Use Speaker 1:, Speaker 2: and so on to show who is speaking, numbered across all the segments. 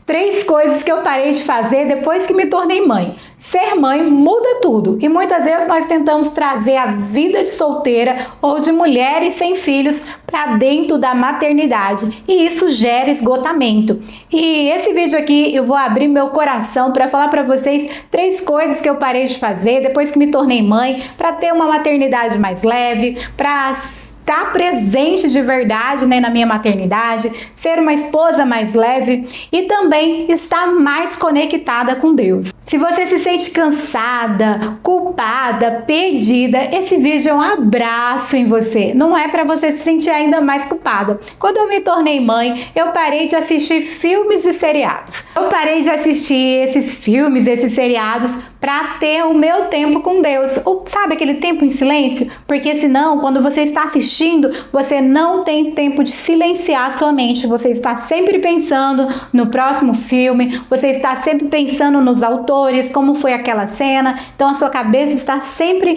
Speaker 1: 3 coisas que eu parei de fazer depois que me tornei mãe. Ser mãe muda tudo e muitas vezes nós tentamos trazer a vida de solteira ou de mulheres sem filhos para dentro da maternidade e isso gera esgotamento. E esse vídeo aqui eu vou abrir meu coração para falar para vocês 3 coisas que eu parei de fazer depois que me tornei mãe para ter uma maternidade mais leve, para estar presente de verdade, na minha maternidade, ser uma esposa mais leve e também estar mais conectada com Deus. Se você se sente cansada, culpada, perdida, esse vídeo é um abraço em você. Não é para você se sentir ainda mais culpada. Quando eu me tornei mãe, eu parei de assistir filmes e seriados. Eu parei de assistir esses filmes, esses seriados, para ter o meu tempo com Deus. Sabe aquele tempo em silêncio? Porque senão, quando você está assistindo, você não tem tempo de silenciar a sua mente. Você está sempre pensando no próximo filme, você está sempre pensando nos autores, como foi aquela cena. Então a sua cabeça está sempre,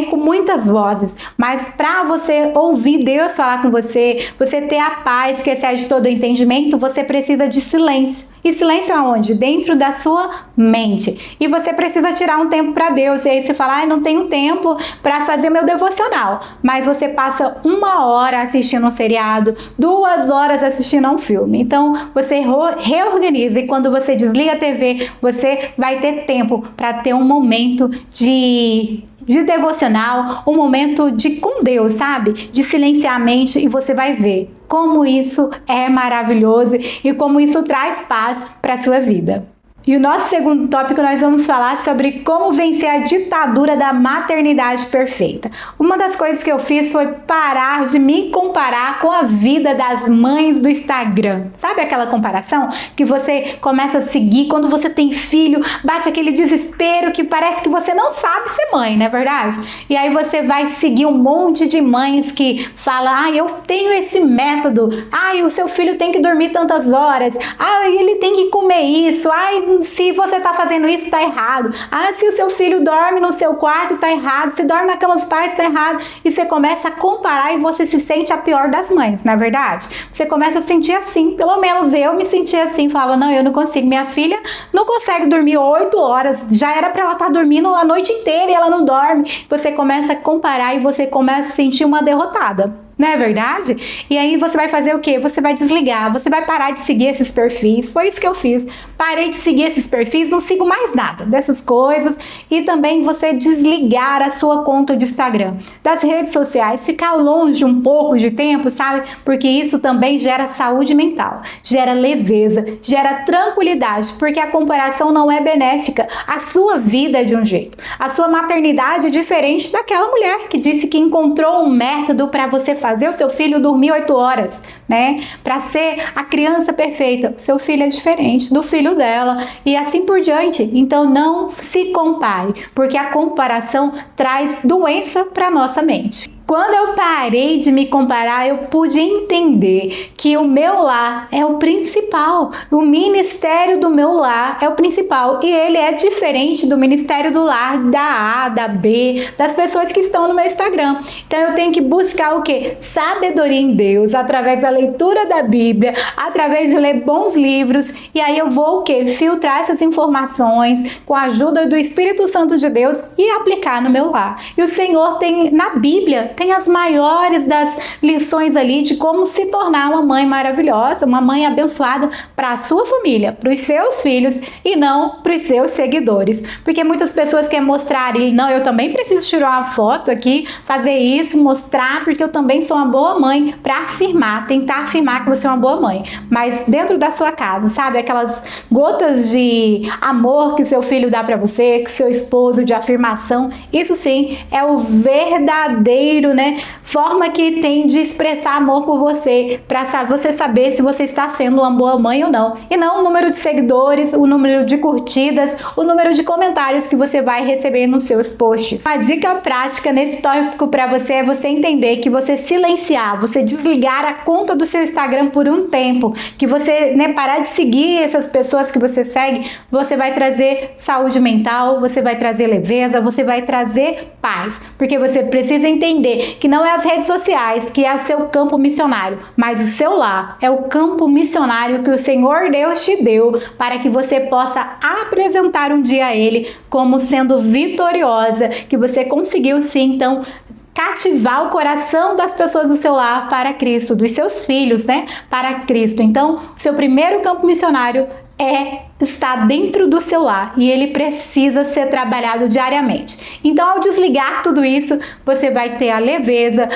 Speaker 1: com muitas vozes. Mas para você ouvir Deus falar com você, você ter a paz que excede todo o entendimento, você precisa de silêncio. E silêncio aonde? Dentro da sua mente. E você precisa tirar um tempo para Deus. E aí você fala, não tenho tempo para fazer meu devocional. Mas você passa 1 hora assistindo um seriado, 2 horas assistindo a um filme. Então você reorganiza e quando você desliga a TV, você vai ter tempo para ter um momento de devocional, um momento com Deus, sabe? De silenciar a mente e você vai ver como isso é maravilhoso e como isso traz paz para a sua vida. E o nosso segundo tópico nós vamos falar sobre como vencer a ditadura da maternidade perfeita. Uma das coisas que eu fiz foi parar de me comparar com a vida das mães do Instagram. Sabe aquela comparação que você começa a seguir quando você tem filho, bate aquele desespero que parece que você não sabe ser mãe, não é verdade? E aí você vai seguir um monte de mães que falam, eu tenho esse método, o seu filho tem que dormir tantas horas, ele tem que comer isso, se você tá fazendo isso, tá errado. Se o seu filho dorme no seu quarto, tá errado. Se dorme na cama dos pais, tá errado. E você começa a comparar e você se sente a pior das mães, não é verdade? Você começa a sentir assim, pelo menos eu me sentia assim, falava, não, eu não consigo. Minha filha não consegue dormir 8 horas, já era pra ela estar dormindo a noite inteira e ela não dorme. Você começa a comparar e você começa a sentir uma derrotada. Não é verdade? E aí você vai fazer o quê? Você vai desligar, você vai parar de seguir esses perfis. Foi isso que eu fiz. Parei de seguir esses perfis, não sigo mais nada dessas coisas. E também você desligar a sua conta de Instagram, das redes sociais, ficar longe um pouco de tempo, sabe? Porque isso também gera saúde mental, gera leveza, gera tranquilidade, porque a comparação não é benéfica. A sua vida é de um jeito. A sua maternidade é diferente daquela mulher que disse que encontrou um método para você fazer o seu filho dormir 8 horas, para ser a criança perfeita. O seu filho é diferente do filho dela e assim por diante. Então não se compare, porque a comparação traz doença para nossa mente. Quando eu parei de me comparar, eu pude entender que o meu lar é o principal. O ministério do meu lar é o principal. E ele é diferente do ministério do lar da A, da B, das pessoas que estão no meu Instagram. Então eu tenho que buscar o quê? Sabedoria em Deus, através da leitura da Bíblia, através de ler bons livros. E aí eu vou o quê? Filtrar essas informações com a ajuda do Espírito Santo de Deus e aplicar no meu lar. E o Senhor tem, na Bíblia, tem as maiores das lições ali de como se tornar uma mãe maravilhosa, uma mãe abençoada para a sua família, para os seus filhos e não para os seus seguidores. Porque muitas pessoas querem mostrar, não, eu também preciso tirar uma foto aqui, fazer isso, mostrar, porque eu também sou uma boa mãe, para afirmar, tentar afirmar que você é uma boa mãe. Mas dentro da sua casa, sabe? Aquelas gotas de amor que seu filho dá para você, que seu esposo, de afirmação, isso sim é o verdadeiro, forma que tem de expressar amor por você, para você saber se você está sendo uma boa mãe ou não. E não o número de seguidores, o número de curtidas, o número de comentários que você vai receber nos seus posts. A dica prática nesse tópico para você é você entender que você silenciar, você desligar a conta do seu Instagram por um tempo, que você parar de seguir essas pessoas que você segue, você vai trazer saúde mental, você vai trazer leveza, você vai trazer paz, porque você precisa entender entender que não é as redes sociais que é o seu campo missionário, mas o seu lar é o campo missionário que o Senhor Deus te deu para que você possa apresentar um dia a Ele como sendo vitoriosa, que você conseguiu sim, então, cativar o coração das pessoas do seu lar para Cristo, dos seus filhos, né, para Cristo. Então, o seu primeiro campo missionário está dentro do seu lar e ele precisa ser trabalhado diariamente. Então, ao desligar tudo isso, você vai ter a leveza,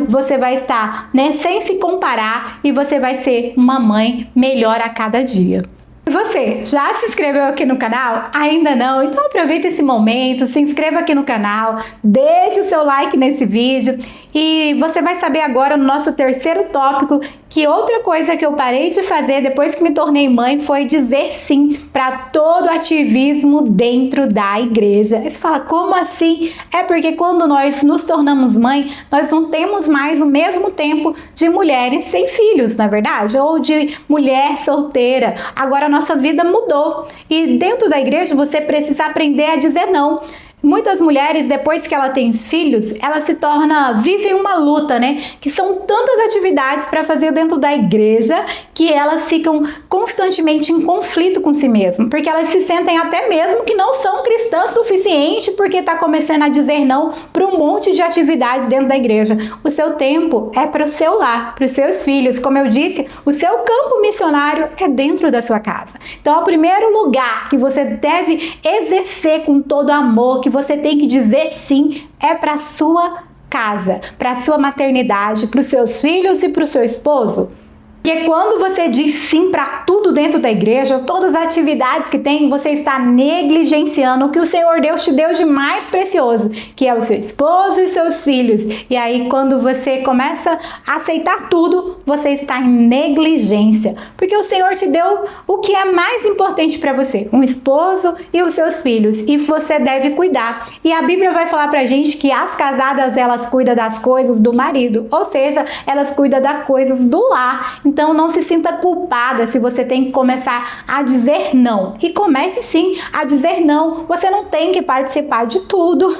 Speaker 1: você vai estar, né, sem se comparar e você vai ser uma mãe melhor a cada dia. E você, já se inscreveu aqui no canal? Ainda não? Então aproveita esse momento, se inscreva aqui no canal, deixe o seu like nesse vídeo e você vai saber agora no nosso terceiro tópico que outra coisa que eu parei de fazer depois que me tornei mãe foi dizer sim para todo ativismo dentro da igreja. E você fala, como assim? É porque quando nós nos tornamos mãe, nós não temos mais o mesmo tempo de mulheres sem filhos, na verdade, ou de mulher solteira. Agora a nossa vida mudou e dentro da igreja você precisa aprender a dizer não. Muitas mulheres, depois que ela tem filhos, ela vivem uma luta, né? Que são tantas atividades para fazer dentro da igreja que elas ficam constantemente em conflito com si mesmas, porque elas se sentem até mesmo que não são cristãs o suficiente porque está começando a dizer não para um monte de atividades dentro da igreja. O seu tempo é para o seu lar, para os seus filhos. Como eu disse, o seu campo missionário é dentro da sua casa. Então, o primeiro lugar que você deve exercer com todo amor, que você tem que dizer sim, é para a sua casa, para a sua maternidade, para os seus filhos e para o seu esposo. Porque quando você diz sim para tudo dentro da igreja, todas as atividades que tem, você está negligenciando o que o Senhor Deus te deu de mais precioso, que é o seu esposo e os seus filhos. E aí, quando você começa a aceitar tudo, você está em negligência. Porque o Senhor te deu o que é mais importante para você, um esposo e os seus filhos. E você deve cuidar. E a Bíblia vai falar pra gente que as casadas, elas cuidam das coisas do marido. Ou seja, elas cuidam das coisas do lar. Então, não se sinta culpada se você tem que começar a dizer não. E comece sim a dizer não. Você não tem que participar de tudo.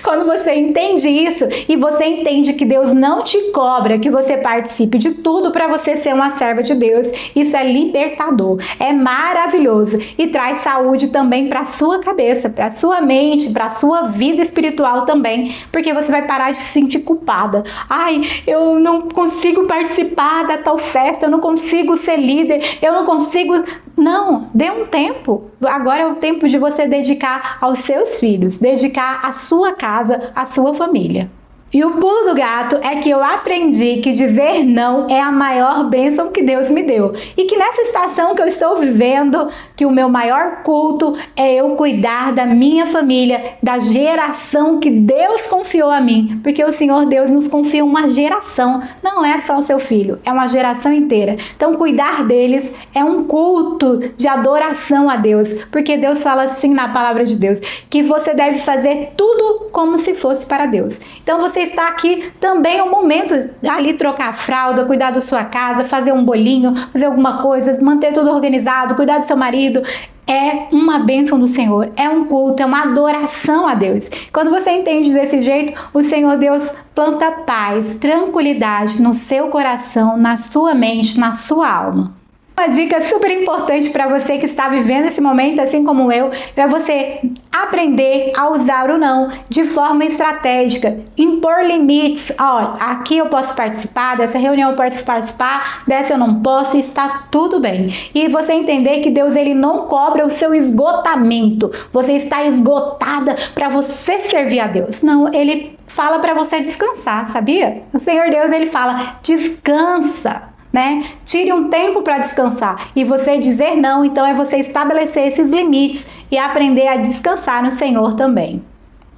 Speaker 1: Quando você entende isso e você entende que Deus não te cobra que você participe de tudo para você ser uma serva de Deus, isso é libertador, é maravilhoso e traz saúde também para sua cabeça, para sua mente, para sua vida espiritual também, porque você vai parar de se sentir culpada. Ai, eu não consigo participar da tal festa, eu não consigo ser líder, eu não consigo... Não, dê um tempo. Agora é o tempo de você dedicar aos seus filhos, dedicar à sua casa, à sua família. E o pulo do gato é que eu aprendi que dizer não é a maior bênção que Deus me deu. E que nessa estação que eu estou vivendo, que o meu maior culto é eu cuidar da minha família, da geração que Deus confiou a mim. Porque o Senhor Deus nos confia uma geração, não é só o seu filho, é uma geração inteira. Então cuidar deles é um culto de adoração a Deus. Porque Deus fala assim na palavra de Deus, que você deve fazer tudo como se fosse para Deus. Então você está aqui também é um momento ali trocar a fralda, cuidar da sua casa, fazer um bolinho, fazer alguma coisa, manter tudo organizado, cuidar do seu marido. É uma bênção do Senhor, é um culto, é uma adoração a Deus. Quando você entende desse jeito, o Senhor Deus planta paz, tranquilidade no seu coração, na sua mente, na sua alma. Uma dica super importante para você que está vivendo esse momento, assim como eu, é você aprender a usar o não de forma estratégica, impor limites. Olha, aqui eu posso participar, dessa reunião eu posso participar, dessa eu não posso, e está tudo bem. E você entender que Deus ele não cobra o seu esgotamento. Você está esgotada para você servir a Deus. Não, ele fala para você descansar, sabia? O Senhor Deus ele fala, descansa. Né? Tire um tempo para descansar e você dizer não, então é você estabelecer esses limites e aprender a descansar no Senhor também.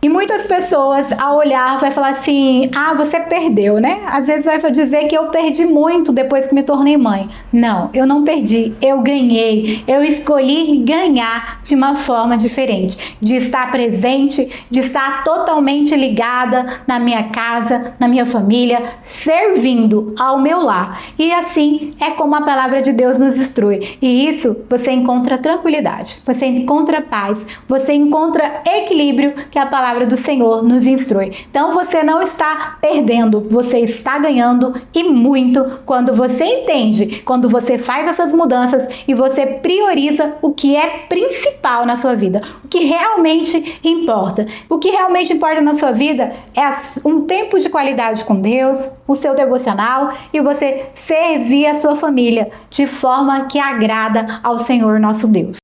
Speaker 1: E muitas pessoas, ao olhar, vai falar assim, ah, você perdeu, né? Às vezes vai dizer que eu perdi muito depois que me tornei mãe. Não, eu não perdi, eu ganhei. Eu escolhi ganhar de uma forma diferente. De estar presente, de estar totalmente ligada na minha casa, na minha família, servindo ao meu lar. E assim é como a palavra de Deus nos instrui. E isso você encontra tranquilidade, você encontra paz, você encontra equilíbrio que a palavra palavra do Senhor nos instrui. Então você não está perdendo, você está ganhando e muito quando você entende, quando você faz essas mudanças e você prioriza o que é principal na sua vida, o que realmente importa. O que realmente importa na sua vida é um tempo de qualidade com Deus, o seu devocional e você servir a sua família de forma que agrada ao Senhor nosso Deus.